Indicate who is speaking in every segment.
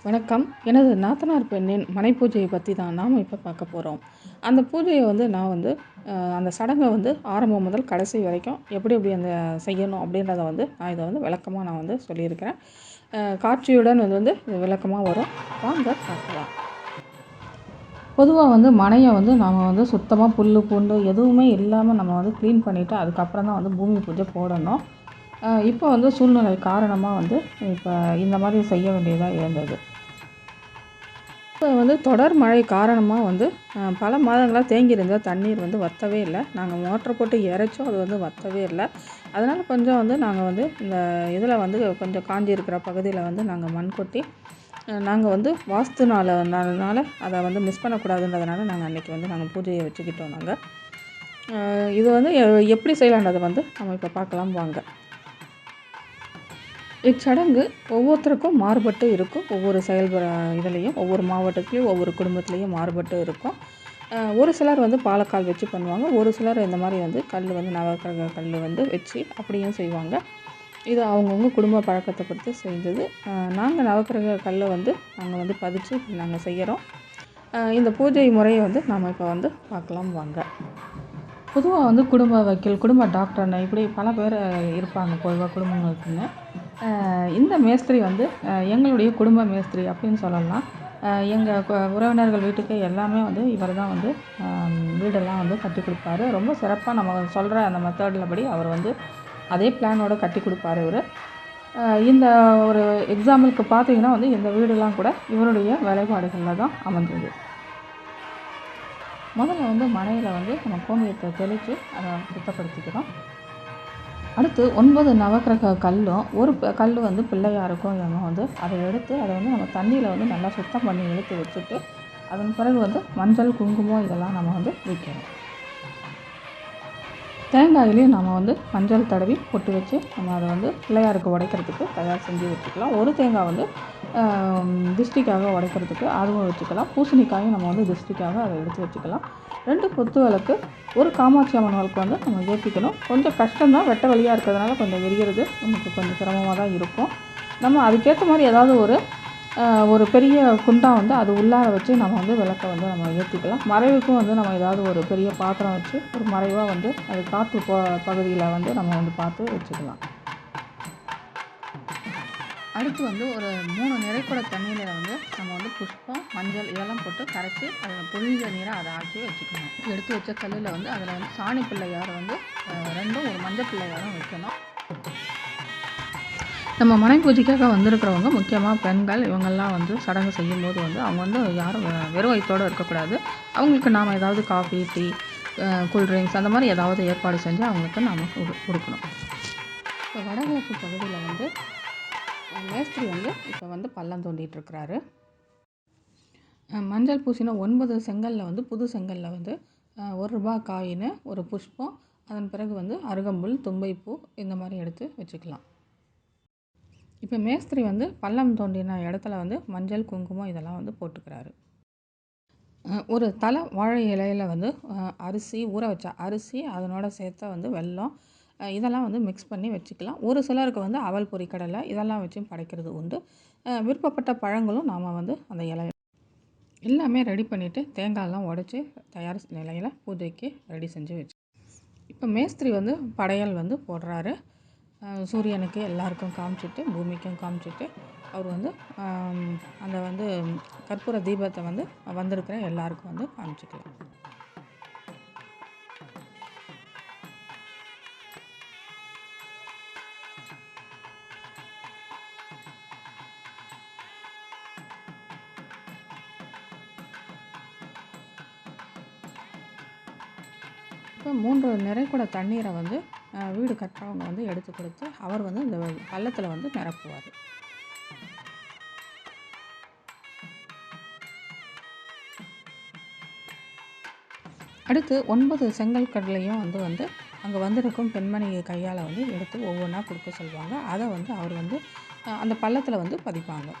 Speaker 1: வணக்கம். எனது நாத்தனார் பெண்ணின் மனை பூஜையை பற்றி தான் நாம் இப்போ பார்க்க போகிறோம். அந்த பூஜையை நான் அந்த சடங்கை ஆரம்பம் முதல் கடைசி வரைக்கும் எப்படி அந்த செய்யணும் அப்படின்றத நான் இதை விளக்கமாக நான் சொல்லியிருக்கிறேன். காட்சியுடன் இது விளக்கமாக வரும். வாங்க பார்க்கலாம். பொதுவாக மனையை நாம் சுத்தமாக புல் பூண்டு எதுவுமே இல்லாமல் நம்ம க்ளீன் பண்ணிவிட்டு அதுக்கப்புறம் தான் பூமி பூஜை போடணும். இப்போ சூழ்நிலை காரணமாக இப்போ இந்த மாதிரி செய்ய வேண்டியதாக இருந்தது. இப்போ தொடர் மழை காரணமாக பல மாதங்களாக தேங்கியிருந்த தண்ணீர் வற்றவே இல்லை. நாங்கள் மோட்டரை போட்டு இறைச்சோம், அது வற்றவே இல்லை. அதனால் கொஞ்சம் நாங்கள் இந்த இதில் கொஞ்சம் காஞ்சி இருக்கிற பகுதியில் நாங்கள் மண் கொட்டி நாங்கள் வாஸ்து நாளனால அதை மிஸ் பண்ணக்கூடாதுன்றதுனால நாங்கள் அன்றைக்கி நாங்கள் பூஜையை வச்சுக்கிட்டோம். நாங்கள் இது எப்படி செய்யலான்றதை நம்ம இப்போ பார்க்கலாம் வாங்க. இச்சடங்கு ஒவ்வொருத்தருக்கும் மாறுபட்டு இருக்கும். ஒவ்வொரு இதுலேயும் ஒவ்வொரு மாவட்டத்துலேயும் ஒவ்வொரு குடும்பத்துலேயும் மாறுபட்டு இருக்கும். ஒரு சிலர் பாலக்கால் வச்சு பண்ணுவாங்க. ஒரு சிலர் இந்த மாதிரி கல் நவக்கிரக கல் வச்சு அப்படியும் செய்வாங்க. இது அவங்கவுங்க குடும்ப பழக்கத்தை பொறுத்து செஞ்சது. நாங்கள் நவக்கிரக கல் நாங்கள் பதிச்சு நாங்கள் செய்கிறோம். இந்த பூஜை முறையை நாம் இப்போ பார்க்கலாம் வாங்க. பொதுவாக குடும்ப வக்கீல், குடும்ப டாக்டர்னு இப்படி பல பேர் இருப்பாங்க பொதுவாக குடும்பங்களுக்குன்னு. இந்த மேஸ்திரி எங்களுடைய குடும்ப மேஸ்திரி அப்படின்னு சொல்லலாம். எங்கள் உறவினர்கள் வீட்டுக்கு எல்லாமே இவர் தான் வீடெல்லாம் கட்டி கொடுப்பாரு. ரொம்ப சிறப்பாக நம்ம சொல்கிற அந்த மெத்தடில் படி அவர் அதே பிளானோடு கட்டி கொடுப்பாரு. இவர் இந்த ஒரு எக்ஸாம்பிளுக்கு பார்த்தீங்கன்னா இந்த வீடெல்லாம் கூட இவருடைய வேலைப்பாடுகளில் தான் அமைஞ்சது. முதல்ல மனையில் நம்ம கோமியத்தை தெளித்து அதை சுத்தப்படுத்திக்கிறோம். அடுத்து 9 நவக்கிரக கல்லும் ஒரு கல் பிள்ளையாருக்கும் அதை எடுத்து அதை நம்ம தண்ணியில் நல்லா சுத்தம் பண்ணி இழுத்து வச்சுட்டு அதன் பிறகு மஞ்சள் குங்குமம் இதெல்லாம் நம்ம வைக்கணும். தேங்காயிலையும் நம்ம மஞ்சள் தடவி பொட்டு வச்சு நம்ம அதை பிள்ளையாருக்கு உடைக்கிறதுக்கு தயார் செஞ்சு வச்சுக்கலாம். ஒரு தேங்காய் திஷ்டிக்காக உடைக்கிறதுக்கு அதுவும் வச்சுக்கலாம். பூசணிக்காயும் நம்ம திஷ்டிக்காக அதை எடுத்து வச்சுக்கலாம். 2 குத்து விளக்கு, ஒரு காமாட்சி அம்மன் விளக்கு நம்ம ஏற்றிக்கணும். கொஞ்சம் கஷ்டம்தான், வெட்ட வழியாக இருக்கிறதுனால கொஞ்சம் எரிகிறது நமக்கு கொஞ்சம் சிரமமாக தான் இருக்கும். நம்ம அதுக்கேற்ற மாதிரி ஏதாவது ஒரு பெரிய குண்டா அது உள்ளார வச்சு நம்ம விளக்கை நம்ம ஏற்றிக்கலாம். மறைவுக்கும் நம்ம ஏதாவது ஒரு பெரிய பாத்திரம் வச்சு ஒரு மறைவாக அது காற்று பகுதியில் நம்ம பார்த்து வச்சுக்கலாம். அடுத்து ஒரு 3 நிறைக்குட தண்ணியில் நம்ம புஷ்பம், மஞ்சள் இதெல்லாம் போட்டு கரைச்சி அதில் புளிஞ்ச நீரை அதை ஆக்கி வச்சுக்கணும். எடுத்து வச்ச கல்லில் அதில் சாணி பிள்ளையாரை 2 ஒரு மஞ்சள் பிள்ளையாரும் வைக்கணும். நம்ம மனை பூஜைக்காக வந்திருக்கிறவங்க முக்கியமாக பெண்கள் இவங்கெல்லாம் சடங்கு செய்யும்போது அவங்க யாரும் வெறும் வயிற்றோடு இருக்கக்கூடாது. அவங்களுக்கு நாம் ஏதாவது காஃபி, டீ, கூல்ட்ரிங்க்ஸ் அந்த மாதிரி ஏதாவது ஏற்பாடு செஞ்சு அவங்களுக்கு நாம் கொடுக்கணும். இப்போ வடகிழக்கு பகுதியில் மேஸ்திரி இப்போ பள்ளம் தோண்டிகிட்ருக்கிறாரு. மஞ்சள் பூசின 9 செங்கலில் புது செங்கலில் ₹1 காயின், ஒரு புஷ்பம், அதன் பிறகு அருகம்புல், தும்பைப்பூ இந்த மாதிரி எடுத்து வச்சுக்கலாம். இப்போ மேஸ்திரி பள்ளம் தோண்டின இடத்துல மஞ்சள் குங்குமம் இதெல்லாம் போட்டுக்கிறாரு. ஒரு தலை வாழை இலையில் அரிசி, ஊற வச்ச அரிசி, அதனோட சேர்த்த வெல்லம் இதெல்லாம் மிக்ஸ் பண்ணி வச்சுக்கலாம். ஒரு சிலருக்கு அவல் பொரி கடலை இதெல்லாம் வச்சும் படைக்கிறது உண்டு. விருப்பப்பட்ட பழங்களும் நாம் அந்த இலையில் எல்லாமே ரெடி பண்ணிவிட்டு தேங்காயெல்லாம் உடச்சி தயார் நிலையில் பூஜைக்கு ரெடி செஞ்சு வச்சு இப்போ மேஸ்திரி படையல் போடுறாரு. சூரியனுக்கு எல்லாருக்கும் காமிச்சிட்டு, பூமிக்கும் காமிச்சிட்டு அவர் அந்த கற்பூர தீபத்தை வந்திருக்கிற எல்லாருக்கும் காமிச்சிக்கலாம். இப்போ 3 நிறைக்குட தண்ணீரை வீடு கட்டுறவங்க எடுத்து கொடுத்து அவர் இந்த பள்ளத்தில் நிரப்புவார். அடுத்து 9 செங்கல் கடலையும் அங்கே வந்திருக்கும் பெண்மணி கையால் எடுத்து ஒவ்வொன்றா கொடுக்க சொல்லுவாங்க. அதை அவர் அந்த பள்ளத்தில் பதிப்பாங்க.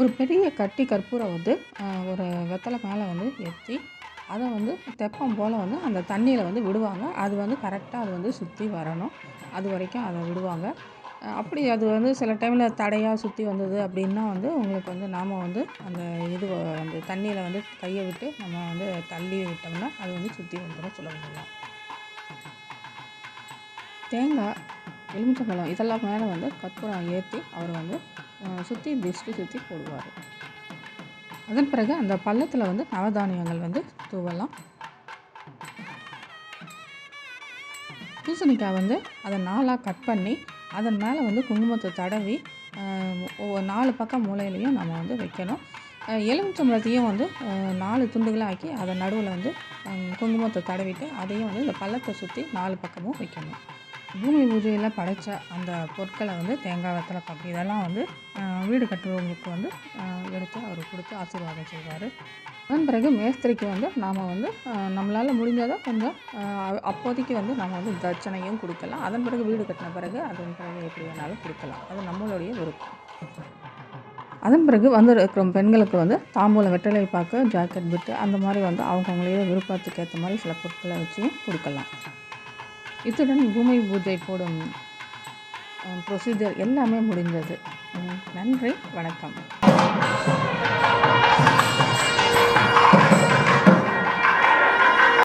Speaker 1: ஒரு பெரிய கட்டி கற்பூரம் ஒரு வெத்தலை மேலே ஏற்றி அதை வந்து தெப்பம் போல் வந்து அந்த தண்ணியில் வந்து விடுவாங்க. அது வந்து கரெக்டாக அது வந்து சுற்றி வரணும். அது வரைக்கும் அதை விடுவாங்க. அப்படி அது வந்து சில டைமில் தடையாக சுற்றி வந்தது அப்படின்னா வந்து உங்களுக்கு வந்து நாம் வந்து அந்த அந்த தண்ணியில் வந்து கையை விட்டு நம்ம வந்து தள்ளி விட்டோம்னா அது வந்து சுற்றி வந்துடும் சுலபமாக. தேங்காய், எலுமிச்சம்பழம் இதெல்லாம் மேலே வந்து கற்பூரம் ஏற்றி அவர் வந்து சுற்றி திஷ்டி சுற்றி போடுவார். அதன் பிறகு அந்த பள்ளத்தில் வந்து நவதானியங்கள் வந்து தூவலாம். பூசணிக்காய் வந்து அதை 4ஆக கட் பண்ணி அதன் மேலே வந்து குங்குமத்தை தடவி 4 பக்கம் மூலையிலையும் நம்ம வந்து வைக்கணும். எலுமிச்சம்பழத்தையும் வந்து 4 துண்டுகளாக ஆக்கி அதை நடுவில் வந்து குங்குமத்தை தடவிட்டு அதையும் வந்து இந்த பள்ளத்தை சுற்றி 4 பக்கமும் வைக்கணும். பூமி பூஜையில் படைத்த அந்த பொருட்களை வந்து தேங்காய், வெத்தலை பாக்கு இதெல்லாம் வந்து வீடு கட்டுறவங்களுக்கு வந்து எடுத்து அவர் கொடுத்து ஆசீர்வாதம் செய்வார். அதன் பிறகு மேஸ்திரிக்கு வந்து நாம் வந்து நம்மளால் முடிஞ்சதை கொஞ்சம் அப்போதைக்கு வந்து நம்ம வந்து தட்சணையும் கொடுக்கலாம். அதன் பிறகு வீடு கட்டின பிறகு அதன் பிறகு எப்படி வேணாலும் கொடுக்கலாம். அது நம்மளுடைய விருப்பம். அதன் பிறகு வந்து இருக்கிற பெண்களுக்கு வந்து தாம்பூலம், வெற்றிலை பாக்கு, ஜாக்கெட் பிட்டு அந்த மாதிரி வந்து அவங்கவுங்களே விருப்பத்துக்கு ஏற்ற மாதிரி சில பொருட்களை வச்சு கொடுக்கலாம். இத்துடன் பூமி பூஜை போடும் ப்ரொசீஜர் எல்லாமே முடிந்தது. நன்றி, வணக்கம்.